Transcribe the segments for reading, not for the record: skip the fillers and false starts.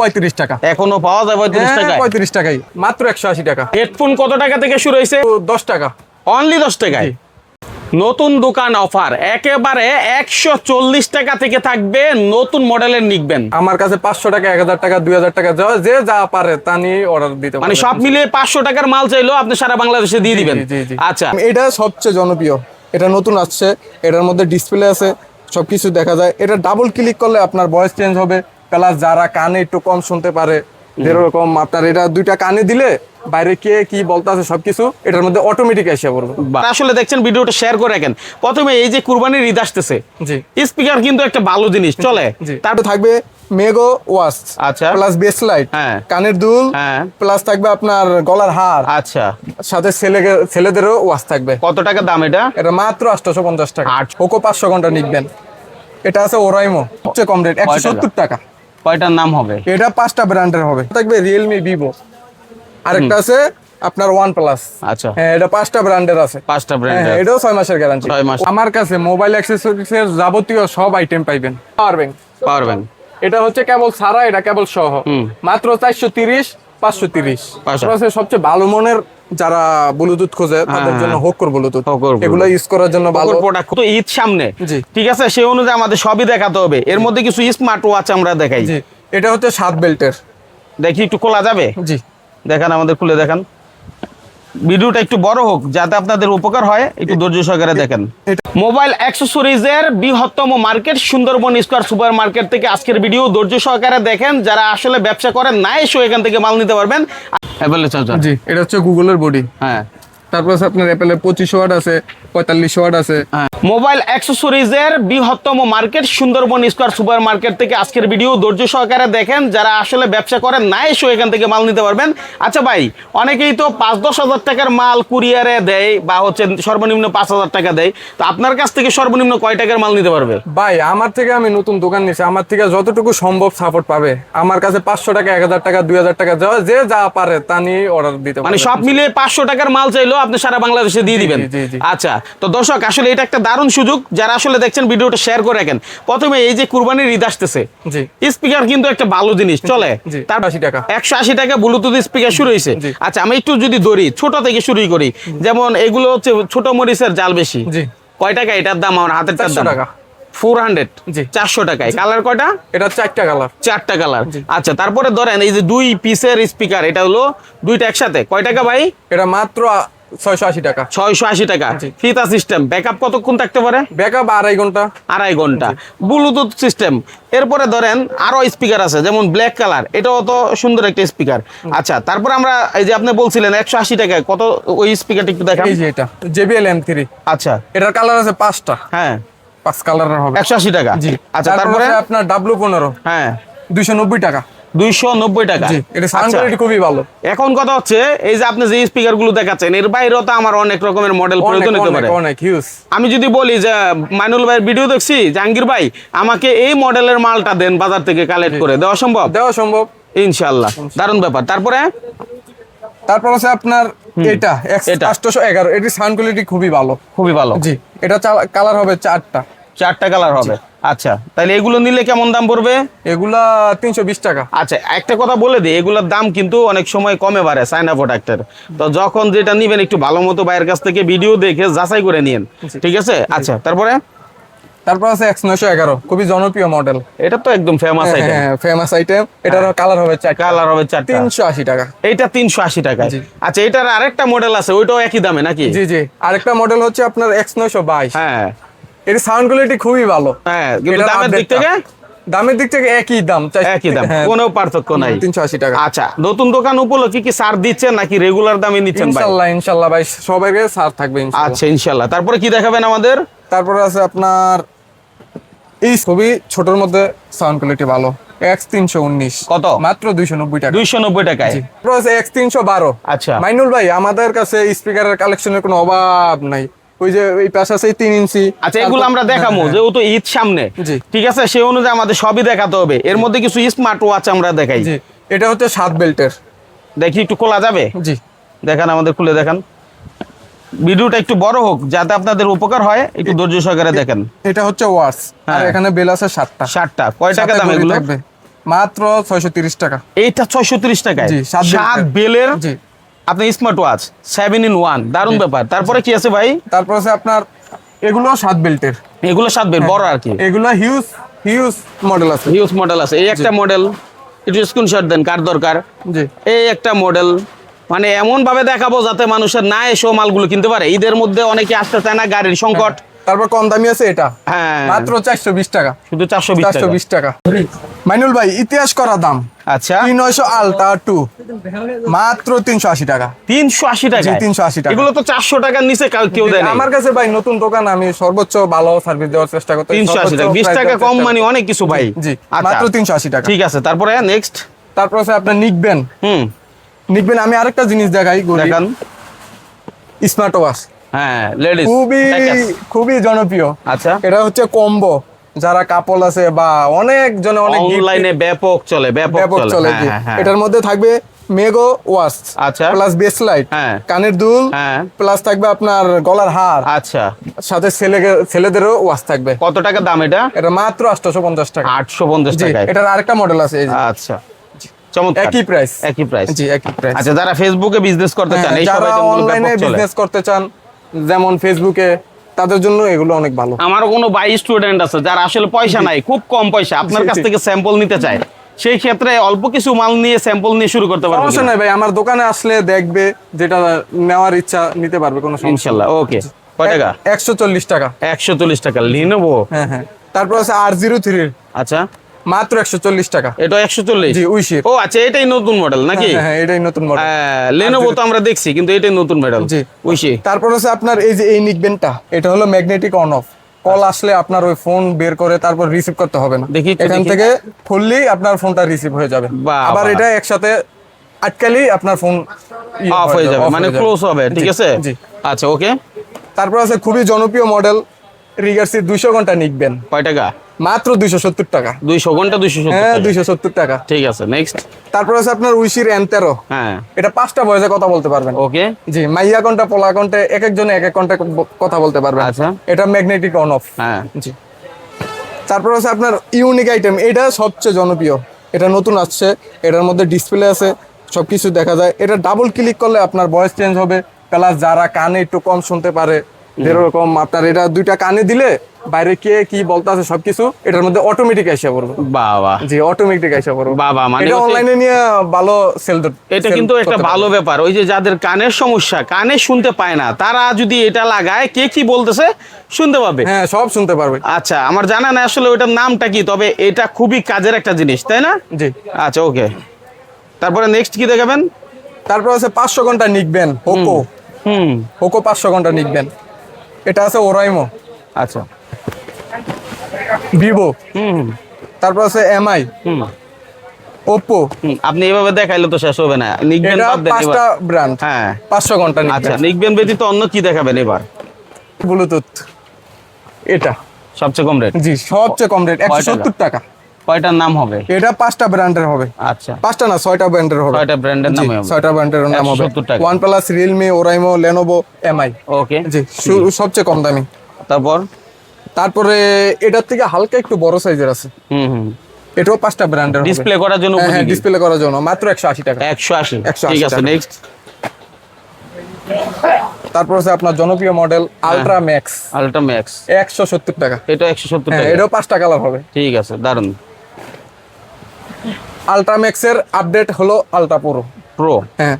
35 টাকা। এখনো পাওয়া যায় 35 টাকা? 35 টাকাই, মাত্র 180 টাকা। হেডফোন কত টাকা থেকে শুরু হয়েছে? 10 টাকা, অনলি 10 টাকায়। নতুন দোকান অফার একেবারে 140 টাকা থেকে থাকবে, নতুন মডেলের নিকবেন। আমার কাছে 500 টাকা, 1000 টাকা, 2000 টাকা যে যা পারে তা নিয়ে অর্ডার দিতে মানে পারবে। সব মিলিয়ে 500 টাকার মাল চাইলেও আপনি সারা বাংলাদেশে দিয়ে দিবেন। জি, জি। আচ্ছা, এটা সবচেয়ে জনপ্রিয়, এটা নতুন আসছে, এটার মধ্যে ডিসপ্লে আছে, সবকিছু দেখা যায়। এটা ডাবল ক্লিক করলে আপনার ভয়েস চেঞ্জ হবে, প্লাস যারা কানে একটু কম শুনতে পারে, যেরকম আপনার এটা দুইটা কানে দিলে বাইরে কে কি বলতে আছে সবকিছু এটার মধ্যে অটোমেটিক এসে পড়বে। আসলে দেখছেন, ভিডিওটা শেয়ার করে রাখেন। প্রথমে এই যে কুরবানির ঈদ আসতেছে, জি, স্পিকার কিন্তু একটা ভালো জিনিস চলে। তারপর থাকবে মেগো ওয়াচ, আচ্ছা, প্লাস বেস লাইট, হ্যাঁ, কানের দুল, হ্যাঁ, প্লাস থাকবে আপনার গলার হার, আচ্ছা, সাথে ছেলেদেরও ওয়াচ থাকবে। কত টাকা দাম এটা? এটা মাত্র 850 টাকা। পোকো 500 ঘন্টা নিবেন। এটা আছে ওরাইমো, সবচেয়ে কম রেট 170 টাকা। কয়টার নাম হবে? এটা 5টা ব্র্যান্ডের হবে। থাকবে রিয়েলমি, ভিভো, আরেকটা আছে আপনার ওয়ান প্লাস। আচ্ছা, হ্যাঁ, এটা 5টা ব্র্যান্ডের আছে। 5টা ব্র্যান্ডের, এটাও 6 মাসের গ্যারান্টি। 6 মাস। আমার কাছে মোবাইল অ্যাক্সেসরিজ এর যাবতীয় সব আইটেম পাইবেন। পাওয়ার ব্যাংক, পাওয়ার ব্যাংক, এটা হচ্ছে কেবল ছাড়া, এটা কেবল সহ, মাত্র 430, 530। সবচেয়ে ভালো মনের যারা ব্লুটুথ খোঁজে তাদের জন্য হোকর ব্লুটুথ, এগুলো ইউজ করার জন্য ভালো প্রোডাক্ট। তো ঈদ সামনে, জি, ঠিক আছে, সেই অনুযায়ী আমাদের সবই দেখাতে হবে। এর মধ্যে কিছু স্মার্ট ওয়াচ আমরা দেখাই। জি, এটা হচ্ছে 7 বেল্টের। দেখি একটু খোলা যাবে? জি, দেখান, আমাদের খুলে দেখান। ভিডিওটা একটু বড় হোক যাতে আপনাদের উপকার হয়, একটু ধৈর্য সহকারে দেখেন। মোবাইল অ্যাক্সেসরিজের বৃহত্তম market Sundarban square super market থেকে আজকের ভিডিও ধৈর্য সহকারে দেখেন। যারা আসলে ব্যবসা করেন না এসে এখান থেকে মাল নিতে পারবেন। অ্যাপেলের চার্জার, জি, এটা হচ্ছে গুগলের বডি। হ্যাঁ, তারপর আপনার অ্যাপেলের 25 ওয়াট আছে, 45 ওয়াট আছে। মোবাইল অ্যাক্সেসরিজের বৃহত্তম market Sundarban square super market থেকে আজকের ভিডিও ধৈর্য সহকারে দেখেন। যারা আসলে ব্যবসা করেন না এসে এখান থেকে মাল নিতে পারবেন। আচ্ছা ভাই, অনেকেই তো 5-10 হাজার টাকার মাল কুরিয়ারে দেয় বা হচ্ছে সর্বনিম্ন 5,000 টাকা দেয়। তো আপনার কাছ থেকে সর্বনিম্ন কয় টাকার মাল নিতে পারবে? ভাই, আমার থেকে আমি নতুন দোকান নিয়েছি, আমার থেকে যতটুকু সম্ভব সাপোর্ট পাবে। আমার কাছে 500 টাকা, 1000 টাকা, 2000 টাকা যে যা পারে তা নিয়ে অর্ডার দিতে পারবে। মানে সব মিলিয়ে 500 টাকার মাল চাইলেও আপনি সারা বাংলাদেশে দিয়ে দিবেন। আচ্ছা, তো দর্শক আসলে এটা একটা দারুণ সুযোগ। যারা আসলে দেখছেন ভিডিওটা শেয়ার করে রাখেন। প্রথমে এই যে কুরবানির ঈদ আসতেছে, জি, স্পিকার কিন্তু একটা ভালো জিনিস চলে। তার 80 টাকা, 180 টাকা ব্লুটুথ স্পিকার শুরু হয়েছে। আচ্ছা, আমি একটু যদি ধরি ছোট থেকে শুরু করি, যেমন এগুলো হচ্ছে ছোট মরিচের জাল বেশি। জি, কয় টাকা এটার দাম? আমার হাতের দাম 400 টাকা। 400, জি, 400 টাকায়। কালার কয়টা? এটা 4টা কালার। 4টা কালার। আচ্ছা, তারপরে ধরেন এই যে 2 পিসের স্পিকার, এটা হলো 2টা একসাথে, কয় টাকা ভাই? এটা মাত্র 680 টাকা। 680 টাকা। ফিতা সিস্টেম, ব্যাকআপ কতক্ষণ থাকতে পারে? ব্যাকআপ 2.5 ঘন্টা। 2.5 ঘন্টা। Bluetooth system. এরপরে ধরেন আরো স্পিকার আছে, যেমন ব্ল্যাক কালার, এটাও তো সুন্দর একটা স্পিকার। আচ্ছা, তারপর আমরা এই যে আপনি বলছিলেন 180 টাকায়, কত ওই স্পিকারটা একটু দেখান। এই যে এটা JBL M3। আচ্ছা, এটার কালার আছে 5টা। হ্যাঁ, 5 কালারের হবে, 180 টাকা। জি। আচ্ছা, তারপরে আপনার W15, হ্যাঁ, 290 টাকা। 290 টাকা। জি, এটা সাউন্ড কোয়ালিটি খুবই ভালো। এখন কথা হচ্ছে, এই যে আপনি যে স্পিকার গুলো দেখাচ্ছেন, এর বাইরেও তো আমার অনেক রকমের মডেল প্রয়োজন হতে পারে। অনেক হিউজ। আমি যদি বলি যে মাইনুল ভাইয়ের ভিডিও দেখছি, জাহাঙ্গীর ভাই আমাকে এই মডেলের মালটা দেন, বাজার থেকে কালেক্ট করে দেওয়া সম্ভব? দেওয়া সম্ভব, ইনশাআল্লাহ। দারুণ ব্যাপার। তারপর আছে আপনার এটা 811, এটির সাউন্ড কোয়ালিটি খুবই ভালো। খুবই ভালো। জি, এটা কালার হবে 4টা। 4টা কালার হবে। আচ্ছা, তাহলে এগুলো নিলে কেমন দাম পড়বে? এগুলা 320 টাকা। আচ্ছা, একটা কথা বলে দিই, এগুলোর দাম কিন্তু অনেক সময় কমে বাড়ে চায়না প্রোডাক্টের। তো যখন যেটা নিবেন একটু ভালো মতো বাইরের কাছ থেকে ভিডিও দেখে যাচাই করে নিন, ঠিক আছে? আচ্ছা, তারপর আছে X911, খুবই জনপ্রিয় মডেল। এটা তো একদম ফেমাস আইটেম। হ্যাঁ, ফেমাস আইটেম। এটার কালার হবে 4টা। কালার হবে 4টা, 380 টাকা। এইটা 380 টাকায়। আচ্ছা, এটার আরেকটা মডেল আছে, ওইটাও একই দামে নাকি? জি, জি, আরেকটা মডেল হচ্ছে আপনার X922। হ্যাঁ, এর সাউন্ড কোয়ালিটি খুবই ভালো। হ্যাঁ, কিন্তু দামের দিক থেকে একই দাম, কোনো পার্থক্য নাই। 380 টাকা। আচ্ছা, নতুন দোকান উপলক্ষে কি ছাড় দিচ্ছেন নাকি রেগুলার দামে নিচ্ছেন ভাই? ইনশাআল্লাহ ভাই, সবাইকে ছাড় থাকবে ইনশাআল্লাহ। আচ্ছা, ইনশাআল্লাহ। তারপরে কি দেখাবেন আমাদের? তারপরে আছে আপনার এই খুবই ছোটর মধ্যে সাউন্ড কোয়ালিটি ভালো, X319। কত? মাত্র 290 টাকা। 290 টাকায়। তারপর আছে X312। আচ্ছা, মাইনুল ভাই, আমাদের কাছে স্পিকারের কালেকশনের কোনো অভাব নাই। ওই যে এই পাশে আছে 3 ইঞ্চি। আচ্ছা, এগুলো আমরা দেখাবো যেহেতু ঈদ সামনে, ঠিক আছে, সেই অনুযায়ী আমাদের সবই দেখাতে হবে। এর মধ্যে কিছু স্মার্ট ওয়াচ আমরা দেখাই। জি, এটা হচ্ছে 7 বেল্টের। দেখি একটু খোলা যাবে? জি, দেখান, আমাদের খুলে দেখান। ভিডিওটা একটু বড় হোক যাতে আপনাদের উপকার হয়, একটু ধৈর্য সহকারে দেখেন। এটা হচ্ছে ওয়াচ, আর এখানে বেল আছে 7টা। 7টা। কয় টাকা দাম এগুলো? মাত্র 630 টাকা। এইটা 630 টাকায় জি, 7 বেলের জি। আপনি স্মার্ট ওয়াচ 7 in 1, দারুণ ব্যাপার। তারপরে কি আছে ভাই? তারপর আছে আপনার এগুলো 7 বেল্টের, এগুলো 7 বেল বড় আর কি, এগুলো হিউজ হিউজ মডেল আছে। হিউজ মডেল আছে। এই একটা মডেল, একটু স্ক্রিনশট দেন কার দরকার। জি এই একটা মডেল, মানে এমন ভাবে দেখাবো যাতে মানুষের না এসেও মালগুলো কিনতে পারে। ঈদের মধ্যে অনেকে আসতে চায় না, গাড়ির সংকট। তারপর কম দামি আছে এটা, হ্যাঁ মাত্র 420 টাকা। শুধু 420 টাকা। মাইনুল ভাই ইতিহাস করা দাম, আচ্ছা, P900 আলট্রা 2 মাত্র 380 টাকা। 380 টাকা, জি, 380 টাকা। এগুলো তো 400 টাকার নিচে কেউ দেয় না। আমার কাছে ভাই নতুন দোকান, আমি সর্বোচ্চ ভালো সার্ভিস দেওয়ার চেষ্টা করতে। 380 টাকা, 20 টাকা কম মানে অনেক কিছু ভাই। জি আচ্ছা, মাত্র 380 টাকা। ঠিক আছে। তারপরে নেক্সট, তারপর আছে আপনার নিকবেন। নিকবেন আমি আরেকটা জিনিস দেখাই, দেখান। স্মার্ট ওয়াচ, হ্যাঁ লেডিস, খুবই জনপ্রিয়। আচ্ছা, এটা হচ্ছে কম্বো, যারা কাপল আছে বা অনেক জনে অনেক অনলাইনে ব্যাপক চলে, ব্যাপক চলে। জি। হ্যাঁ, হ্যাঁ। এটার মধ্যে থাকবে মেগো ওয়াচ, আচ্ছা, প্লাস বেস লাইট, হ্যাঁ, কানের দুল, হ্যাঁ, প্লাস থাকবে আপনার গলার হার, আচ্ছা, সাথে ছেলেদেরও ওয়াচ থাকবে। কত টাকা দাম এটা? এটা মাত্র 850 টাকা। 850 জি, টাকায়। এটার আরেকটা মডেল আছে এই যে। আচ্ছা, চমৎকার। একই প্রাইস। জি, একই প্রাইস। আচ্ছা, যারা ফেসবুকে বিজনেস করতে চান, এই যারা সবাই অনলাইনে বিজনেস করতে চান, যেমন ফেসবুকে, তাদের জন্য এগুলো অনেক ভালো। আমার কোনো ভাই স্টুডেন্ট আছে যারা আসলে পয়সা নাই, খুব কম পয়সা, আপনার কাছ থেকে স্যাম্পল নিতে চায়, সেই ক্ষেত্রে অল্প কিছু মাল নিয়ে স্যাম্পল নিয়ে শুরু করতে পারবে। সমস্যা নাই ভাই, আমার দোকানে আসলে দেখবে, যেটা নেওয়ার ইচ্ছা নিতে পারবে, কোনো সমস্যা ইনশাআল্লাহ। ওকে, কয় টাকা? 140 টাকা। 140 টাকা লিনোভো। হ্যাঁ। তারপর আছে R03, আচ্ছা, মাত্র 140 টাকা। এটা 140? জি, উইশির। ও আচ্ছা, এটাই নতুন মডেল নাকি? হ্যাঁ, এটাই নতুন মডেল। লেনোভো তো আমরা দেখছি, কিন্তু এটাই নতুন মডেল। জি, উইশি। তারপর আছে আপনার এই যে এই নিকবেনটা, এটা হলো ম্যাগনেটিক অন অফ। কল আসলে আপনার ওই ফোন বের করে তারপর রিসিভ করতে হবে না, দেখি একটু, এখান দেখি। থেকে ফুললি আপনার ফোনটা রিসিভ হয়ে যাবে। বাহ, আবার বাহ। এটা একসাথে আটকালেই আপনার ফোন অফ হয়ে যাবে, মানে ক্লোজ হবে, ঠিক আছে? জি। আচ্ছা, ওকে। তারপর আছে খুবই জনপ্রিয় মডেল রিগার্সি 200 ঘন্টা নিকবেন, কয় টাকা? মাত্র 270 টাকা। 200 ঘন্টা 270 হ্যাঁ, টাকা। 270 টাকা। ঠিক আছে, নেক্সট। তারপর আছে আপনার উইশির N13, হ্যাঁ, এটা 5টা ভয়েসে কথা বলতে পারবেন। ওকে। জি, মাইয়া কন্টা, পোলা কন্টে, এক একজনে এক এক কন্টে কথা বলতে পারবেন। আচ্ছা। এটা ম্যাগনেটিক অন অফ। হ্যাঁ, জি। তারপর আছে আপনার ইউনিক আইটেম, এটা সবচেয়ে জনপ্রিয়, এটা নতুন আসছে, এটার মধ্যে ডিসপ্লে আছে, সবকিছু দেখা যায়। এটা ডাবল ক্লিক করলে আপনার ভয়েস চেঞ্জ হবে, প্লাস যারা কানে একটু কম শুনতে পারে, যেরকম আপনার এটা 2টা কানে দিলে বাইরে কে কি বলতে আছে সবকিছু এটার মধ্যে অটোমেটিক এসে পড়বে। বাবা, জি, অটোমেটিক এসে পড়বে। বাবা, মানে এটা অনলাইনে নিয়ে ভালো সেল। এটা কিন্তু একটা ভালো ব্যাপার। ওই যে যাদের কানের সমস্যা, কানে শুনতে পায় না, তারা যদি এটা লাগায়, কে কি বলতেছে শুনতে পাবে। হ্যাঁ, সব শুনতে পারবে। আচ্ছা, আমার জানা না আসলে ওটার নামটা কি, তবে এটা খুবই কাজের একটা জিনিস, তাই না? জি। আচ্ছা, ওকে। তারপরে নেক্সট কি দেখাবেন? তারপর আছে 500 ঘন্টা নিকবেন হোকো। হোকো 500 ঘন্টা নিকবেন। এটা আছে ওরাইমো। আচ্ছা, ভিভো। তারপর আছে এমআই, ওপ্পো। আপনি এভাবে দেখাইলে তো শেষ হবে না। নিকবেন এটা বাদ দেন 5টা এবার। ব্র্যান্ড। হ্যাঁ, 500 ঘন্টা আচ্ছা, নিকবেন। নিকবেন ব্যতীত অন্য কি দেখাবেন এবার? ব্লুটুথ, এটা সবচেয়ে কম রেট। জি, সবচেয়ে কম রেট 170 টাকা। কয়টার নাম হবে? এটা 5টা ব্র্যান্ডের হবে। আচ্ছা, 5টা না, 6টা ব্র্যান্ডের হবে। 6টা ব্র্যান্ডের নামে হবে। 6টা ব্র্যান্ডের নাম হবে। 170 টাকা। OnePlus, Realme, Oraimo, Lenovo, MI। ওকে, জি, সবচেয়ে কম দামি। তারপর তারপরে এটার থেকে হালকা একটু বড় সাইজের আছে, এটাও 5টা ব্র্যান্ডের হবে। ডিসপ্লে করার জন্য হ্যাঁ, ডিসপ্লে করার জন্য মাত্র 180 টাকা। 180। 180 ঠিক আছে, টাকা। নেক্সট। তারপর আছে আপনার জনপ্রিয় model ultra max, ultra max, 170 টাকা। এটা 170 হ্যাঁ, টাকা। এটাও 5টা কালার হবে। ঠিক আছে, দারুন। আলট্রা ম্যাক্সের আপডেট হলো আলট্রা প্রো। প্রো, হ্যাঁ,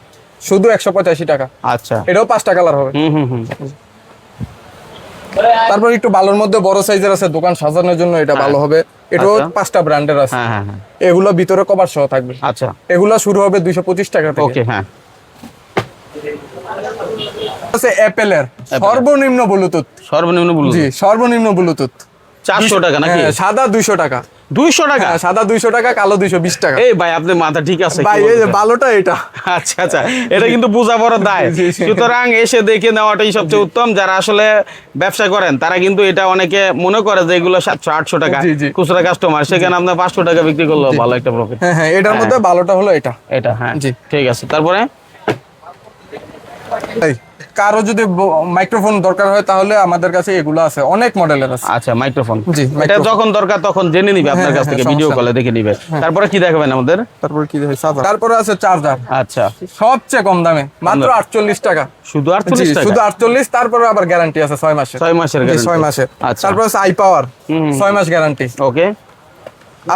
শুধু 185 টাকা। আচ্ছা। এটাও 5টা কালার হবে। তারপর একটু ভালোর মধ্যে বড় সাইজের আছে, দোকান সাজানোর জন্য এটা ভালো হবে। এটাও আচ্ছা। 5টা ব্র্যান্ডের আছে। হ্যাঁ, হ্যাঁ, হ্যাঁ। এগুলো ভিতরে কভার সহ থাকবে। আচ্ছা, এগুলো শুরু হবে 225 টাকা থেকে। ওকে, হ্যাঁ। আছে অ্যাপেলের সর্বনিম্ন ব্লুটুথ। সর্বনিম্ন বলুন। জি, সর্বনিম্ন ব্লুটুথ 400 টাকা নাকি? হ্যাঁ, সাদা 200 টাকা। 200 টাকা? হ্যাঁ, সাদা 200 টাকা, কালো 220 টাকা। এই ভাই, আপনার মাথা ঠিক আছে? ভাই, এই যে ভালোটা এটা। আচ্ছা, আচ্ছা, এটা কিন্তু বোঝা বড় দায়। জি, জি। সুতরাং এসে দেখে নেওয়াটাই সবচেয়ে উত্তম। যারা আসলে ব্যবসা করেন তারা কিন্তু এটা অনেকে মনে করে যে এগুলো 700-800 টাকা জি, জি। খুচরা কাস্টমার, সেখানে আপনার 500 টাকা বিক্রি করলেও ভালো একটা প্রফিট। হ্যাঁ, এটার মধ্যে ভালোটা হলো এটা। এটা, হ্যাঁ, জি। ঠিক আছে। তারপরে এই, কারো যদি মাইক্রোফোন দরকার হয় তাহলে আমাদের কাছে এগুলো আছে, অনেক মডেলের আছে। আচ্ছা, মাইক্রোফোন। জি, এটা microphone। যখন দরকার তখন জেনে নিবে আপনার কাছ থেকে, ভিডিও কলে দেখে নিবে। তারপরে কি দেখাবেন আমাদের? তারপর কি দেখি চার্জার, তারপরে আছে চার্জার, আচ্ছা, সবচেয়ে কম দামে মাত্র 48 টাকা। শুধু জি, 48 টাকা? শুধু 48। তারপরে আবার গ্যারান্টি আছে 6 মাসের। 6 মাসের জি, গ্যারান্টি? 6 মাসের। আচ্ছা। তারপর আছে I power, 6 mass guarantee okay.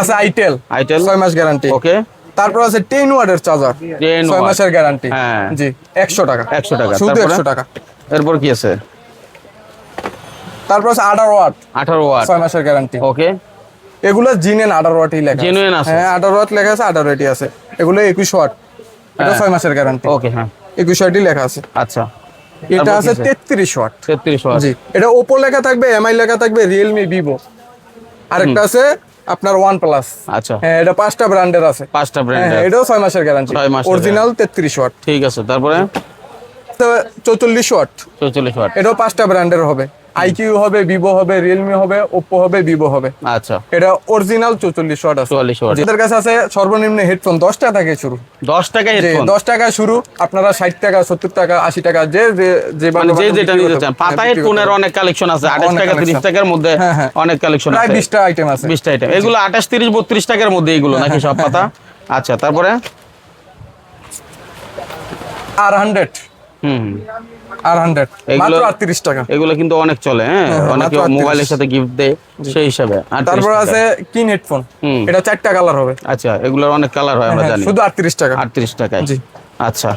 আছে। আইটেল, আইটেল 6 মাস গ্যারান্টি। ওকে। তারপর আছে 10 ওয়াটের চার্জার, 10 6 ওয়াট। মাসের গ্যারান্টি। হ্যাঁ। জি, 100 টাকা। 100 টাকা, শুধু তারপরে? 100 টাকা। এরপর কি আছে? তারপর আছে 18 ওয়াট, 18 ওয়াট 6 মাসের গ্যারান্টি। ওকে। এগুলো জিনেন 18 ওয়াটই লেখা আছে। Genuine আছে? হ্যাঁ, 18 ওয়াট লেখা আছে, 18 ওয়াটই আছে। এগুলো 21 ওয়াট, এটা হ্যাঁ। 6 মাসের গ্যারান্টি। ওকে, হ্যাঁ 21 ওয়াটই লেখা আছে। আচ্ছা। এটা তারপর আছে কি আছে? 33 ওয়াট। 33 ওয়াট। জি, এটা ওপো লেখা থাকবে, এমআই লেখা থাকবে, রিয়েলমি, ভিভো। আরেকটা আছে আপনার ওয়ান প্লাস। আচ্ছা, হ্যাঁ, এটা 5টা ব্র্যান্ডের আছে। 5টা হ্যাঁ, ব্র্যান্ডের। এটাও 6 মাসের গ্যারান্টি, 6 মাসের অরিজিনাল 33 ওয়াট। ঠিক আছে, তারপরে? 44 ওয়াট, 44 ওয়াট। এটাও 5টা ব্র্যান্ডের হবে। আইকিউ হবে, ভিভো হবে, রিয়েলমি হবে, ওপো হবে, ভিভো হবে। আচ্ছা, এটা অরিজিনাল 44 ওয়াট আছে। 44 ওয়াট। আমাদের কাছে আছে সর্বনিম্ন হেডফোন 10 টাকা থেকে শুরু। 10 টাকা জি, হেডফোন? 10 টাকায় শুরু। আপনারা 60 টাকা, 70 টাকা, 80 টাকা, মানে যে যেটা নিতে চান। পাতা হেডফোনের অনেক কালেকশন আছে, 28 টাকা 30 টাকার মধ্যে হ্যাঁ, হ্যাঁ। অনেক কালেকশন প্রায় আছে। 20টা আইটেম আছে। 20টা আইটেম। এগুলো 28, 30, 32 টাকার মধ্যে এগুলো নাকি সব পাতা? আচ্ছা, তারপরে? R100, হুম, R100 এগুলো- মাত্র 38 টাকা। এগুলো কিন্তু অনেক চলে। হ্যাঁ, হ্যাঁ, অনেকে মাত্র 38 মোবাইলের সাথে গিফট দেয় সেই হিসাবে। 38 তারপর টাকা। আছে কিন হেডফোন, হুম। এটা 4টা কালার হবে। আচ্ছা, এগুলোর অনেক কালার হয় আমরা হ্যাঁ, জানি। শুধু 38 টাকা। 38 টাকায়? জি। আচ্ছা,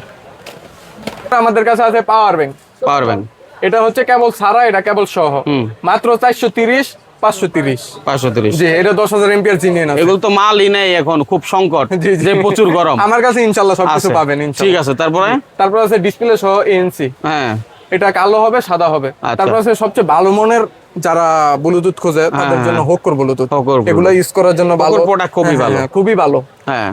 আমাদের কাছে আছে পাওয়ার ব্যাংক, পাওয়ার ব্যাংক এটা হচ্ছে কেবল ছাড়া, এটা কেবল সহ। হুম। মাত্র 430, 530। 530। জি, এটা 10,000 এমপিআর জিনিয়ে আছে। এগুলো তো মালই নেই এখন, খুব সংকট, জি, জি। যে প্রচুর গরম। আমার কাছে ইনশাআল্লাহ সবকিছু আছে। পাবেন ঠিক ইনশাআল্লাহ। আছে, তারপরে? তারপর আছে ডিসপ্লে সহ এএনসি, হ্যাঁ, এটা কালো হবে, সাদা হবে। আচ্ছা। তারপর আছে সবচেয়ে ভালো মনের যারা ব্লুটুথ খোঁজে তাদের জন্য হোকর ব্লুটুথ, হোকর Bluetooth। এগুলো ইউজ করার জন্য ভালো। হোকর product খুবই হ্যাঁ, ভালো। হ্যাঁ, খুবই ভালো। হ্যাঁ,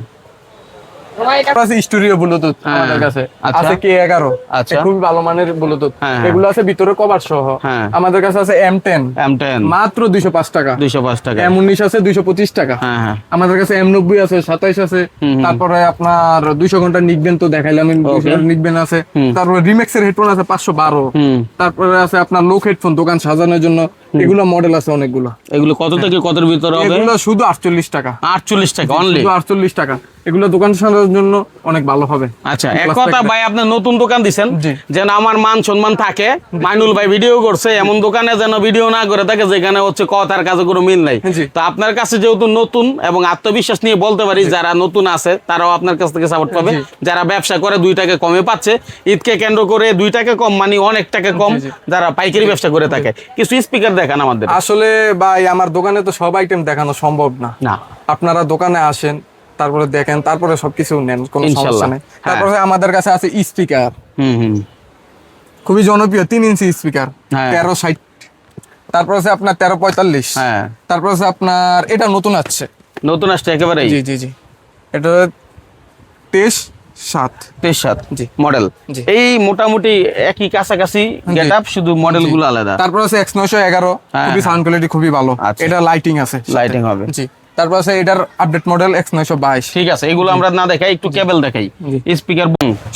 তারপর আছে স্টুডিও ব্লুটুথ হ্যাঁ। আমাদের কাছে আচ্ছা। আছে K11, আচ্ছা। খুবই ভালো মানের ব্লুটুথ। হ্যাঁ, হ্যাঁ। এগুলো আছে ভিতরে কভার সহ। হ্যাঁ। আমাদের কাছে আছে M10, M10 মাত্র 205 টাকা। 205 টাকা। M19 আছে 225 টাকা। হ্যাঁ, হ্যাঁ। আমাদের কাছে M90 আছে, 27 আছে। তারপরে আপনার 200 ঘন্টা নিকবেন তো দেখাইলাম, নিকবেন আছে। তারপরে রিমেক্স এর হেডফোন আছে 512। হুম। তারপরে আছে আপনার লোক হেডফোন দোকান সাজানোর জন্য, এগুলো মডেল আছে অনেকগুলো। এগুলো কত থেকে কতর ভিতরে হবে? এগুলো শুধু 48 টাকা। 48 টাকা অনলি? শুধু 48 টাকা। এগুলো দোকান সাজানোর জন্য অনেক ভালো হবে। আচ্ছা, এক কথা ভাই, আপনি নতুন দোকান দিছেন, জি। যেন আমার মান সম্মান থাকে। মাইনুল ভাই ভিডিও করছে, এমন দোকানে যেন ভিডিও না করে থাকে যেখানে হচ্ছে কথার কাছে কোনো মিল নাই। জি। তো আপনার কাছে যেহেতু নতুন এবং আত্মবিশ্বাস নিয়ে বলতে পারি, যারা নতুন আছে তারাও আপনার কাছ থেকে সাপোর্ট পাবে। জি। যারা ব্যবসা করে 2 টাকা কমে পাচ্ছে, ঈদকে কেন্দ্র করে 2 টাকা কম মানে অনেক টাকা কম। জি। যারা পাইকারি ব্যবসা করে থাকে, কিছু স্পিকার দেখান আমাদের। আসলে ভাই আমার দোকানে তো সব আইটেম দেখানো সম্ভব না। না, আপনারা দোকানে আসেন, তারপরে দেখেন, তারপরে সবকিছু নেন, কোনো সমস্যা ইনশাল্লাহ। নেই। হ্যাঁ। তারপরে আমাদের কাছে আছে স্পিকার, হুম হুম, খুবই জনপ্রিয় 3 ইঞ্চি স্পিকার, হ্যাঁ। 1360। তারপর আছে আপনার 1345। হ্যাঁ। তারপর আছে আপনার এটা নতুন আসছে। নতুন আসছে একেবারেই? জি জি জি, এটা 23/7। 23/7 জি। মডেল। জি। এই মোটামুটি একই কাছাকাছি গেটআপ, শুধু মডেল গুলো আলাদা। তারপর আছে X911, হ্যাঁ, খুবই সাউন্ড কোয়ালিটি খুবই ভালো। আচ্ছা। এটা লাইটিং আছে সাথে। লাইটিং হবে। জি। তারপর আছে এটার আপডেট মডেল X922। ঠিক আছে, এগুলো আমরা না দেখাই, একটু কেবল দেখাই। স্পিকার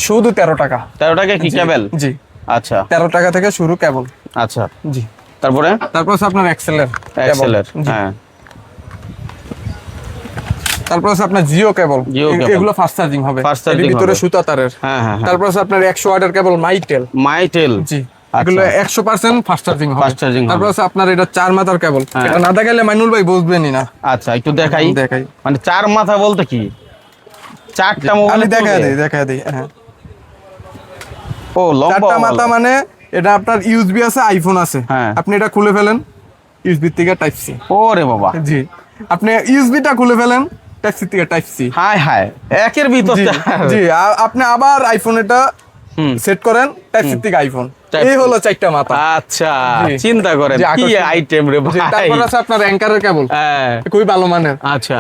শুধু 13 টাকা। 13 টাকা কি কেবল? জি, আচ্ছা 13 টাকা থেকে শুরু কেবল। আচ্ছা, জি। তারপরে? তারপর আছে আপনার এক্সেলের এক্সেলের। জি। হ্যাঁ, তারপর আছে আপনার জিও কেবল, জিও কেবল। এগুলো ফাস্ট চার্জিং হবে, Fast এর charging ভিতরে হবে। সুতা তারের। হ্যাঁ, হ্যাঁ, হ্যাঁ। তারপর আছে আপনার 100 ওয়াটের কেবল মাইটেল। মাইটেল। জি, এগুলো 100% ফাস্ট চার্জিং হবে। Fast charging হবে। তারপর আছে আপনার এটা 4 মাথার কেবল, হ্যাঁ। এটা না দেখাইলে মাইনুল ভাই বুঝবেনই না। আচ্ছা, একটু দেখাই। দেখাই, মানে 4 মাথা বলতে কি 4টা মোবাইল? আমি দেখাই দিই। হ্যাঁ, ও লম্বা 4টা মাথা মানে এটা আপনার ইউএসবি আছে, আইফোন আছে। হ্যাঁ। আপনি এটা খুলে ফেলেন, ইউএসবি থেকে টাইপ সি। ওরে বাবা, জি, আপনি ইউএসবিটা খুলে ফেলেন, টাইপ সি থেকে টাইপ সি। হায় হায়, একের ভিতর জি, জি, আপনি আবার আইফোন এটা সেট করেন, টাইপ সি থেকে আইফোন। Type এই C। হলো 4টা মাথা। আচ্ছা, জি। চিন্তা করেন জি, কি আকর্ষণীয়। আইটেম রে জি, ভাই। তারপর আছে আপনার অ্যাঙ্কারের কেবল, হ্যাঁ, খুবই ভালো মানের। আচ্ছা।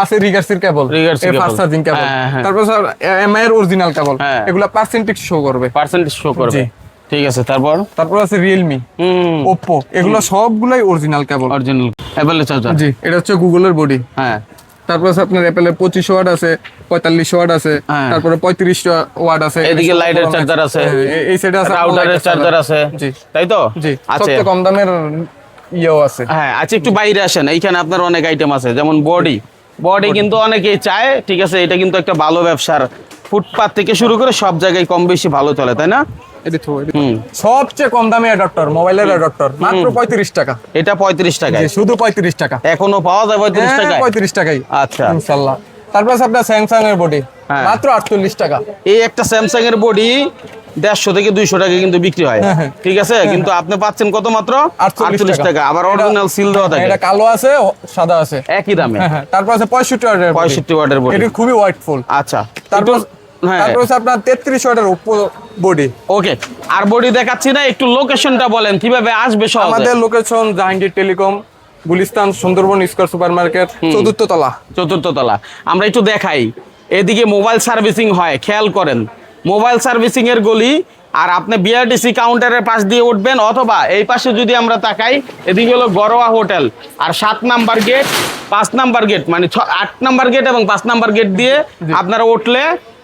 আছে রিগার্সির কেবল, রিগার্সি এই কেবল। Fast charging cable. হ্যাঁ, হ্যাঁ। তারপর স্যার এমআই এর অরিজিনাল কেবল, হ্যাঁ। এগুলা পার্সেন্টেজ শো করবে। পার্সেন্টেজ শো করবে। জি। ঠিক আছে, তারপর? তারপর আছে রিয়েলমি, ওপ্পো, এগুলো সবগুলাই অরিজিনাল কেবল। অরিজিনাল অ্যাপেলের চার্জার। জি, এটা হচ্ছে গুগলের বডি। হ্যাঁ, তারপর আছে আপনার অ্যাপেলের 25 ওয়াট আছে, 45 ওয়াট আছে, হ্যাঁ। তারপরে 35 ওয়াট আছে, এদিকে লাইটের চার্জার আছে, এই সাইডে আছে রাউটারের চার্জার আছে, জি তাই তো? জি, আচ্ছা সবচেয়ে কম দামের ইয়েও আছে। হ্যাঁ, আচ্ছা একটু বাইরে আসেন, এইখানে আপনার অনেক আইটেম আছে, যেমন বডি কিন্তু অনেকেই চায়, ঠিক আছে, এটা কিন্তু একটা ভালো ব্যবসার, ফুটপাত থেকে শুরু করে সব জায়গায় কম বেশি ভালো চলে, তাই না? হুম। সবচেয়ে কম দামি অ্যাডাপ্টার, মোবাইলের অ্যাডাপ্টার মাত্র 35 টাকা। এটা 35 টাকায়, জি, শুধু 35 টাকা। এখনো পাওয়া যায় 35 টাকায়? 35 টাকাই, আচ্ছা। ইনশাআল্লাহ। তারপর আছে আপনার স্যামসাং এর বডি, হ্যাঁ। মাত্র 48 টাকা। এই একটা স্যামসাং এর বডি 150 থেকে 200 টাকা কিন্তু বিক্রি হয়, হ্যাঁ। ঠিক আছে, কিন্তু আপনি পাচ্ছেন কত? মাত্র 48 টাকা। আবার অরিজিনাল সিল দেওয়া থাকে, এটা কালো আছে, সাদা আছে, একই দামে। হ্যাঁ। তারপর আছে 65 ওয়াটের 65 ওয়াটের বডি, এটা খুবই ওয়াইটফুল। আচ্ছা। তারপর হ্যাঁ, তারপর আছে আপনার 33 ওয়াটের ওপো বডি। ওকে, আর বডি দেখাচ্ছি না, একটু লোকেশনটা বলেন কিভাবে আসবে সহজে। আমাদের location Jahangir telecom, Gulistan, Sundarban square super market, 4th তলা। 4th তলা। আমরা একটু দেখাই, এদিকে মোবাইল সার্ভিসিং হয়, খেয়াল করেন, মোবাইল সার্ভিসিং এর গলি, আর আপনি বিআরটিসি কাউন্টারের পাশ দিয়ে উঠবেন, অথবা এই পাশে যদি আমরা তাকাই, এদিকে হলো গরোয়া হোটেল, আর 7 নাম্বার গেট, 5 নাম্বার গেট, মানে 8 নাম্বার গেট এবং 5 নাম্বার গেট দিয়ে আপনারা উঠলে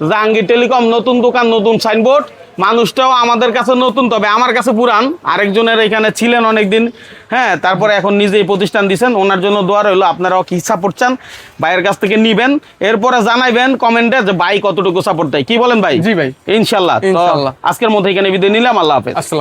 জাহাঙ্গীর টেলিকম, নতুন দোকান, নতুন সাইনবোর্ড। মানুষটাও আমাদের কাছে নতুন, তবে আমার কাছে পুরান, আরেকজনের এখানে ছিলেন অনেকদিন, হ্যাঁ, তারপরে এখন নিজেই প্রতিষ্ঠান দিচ্ছেন, ওনার জন্য দোয়া রইলো, আপনারাও কি সাপোর্ট চান ভাইয়ের কাছ থেকে নিবেন, এরপরে জানাইবেন কমেন্টে যে ভাই কতটুকু সাপোর্ট দেয়, কি বলেন ভাই? জি ভাই, ইনশাল্লাহ। তো ইনশাল্লাহ। আজকের মধ্যে এখানে বিদায় নিলাম, আল্লাহ হাফেজ। আসসালাম।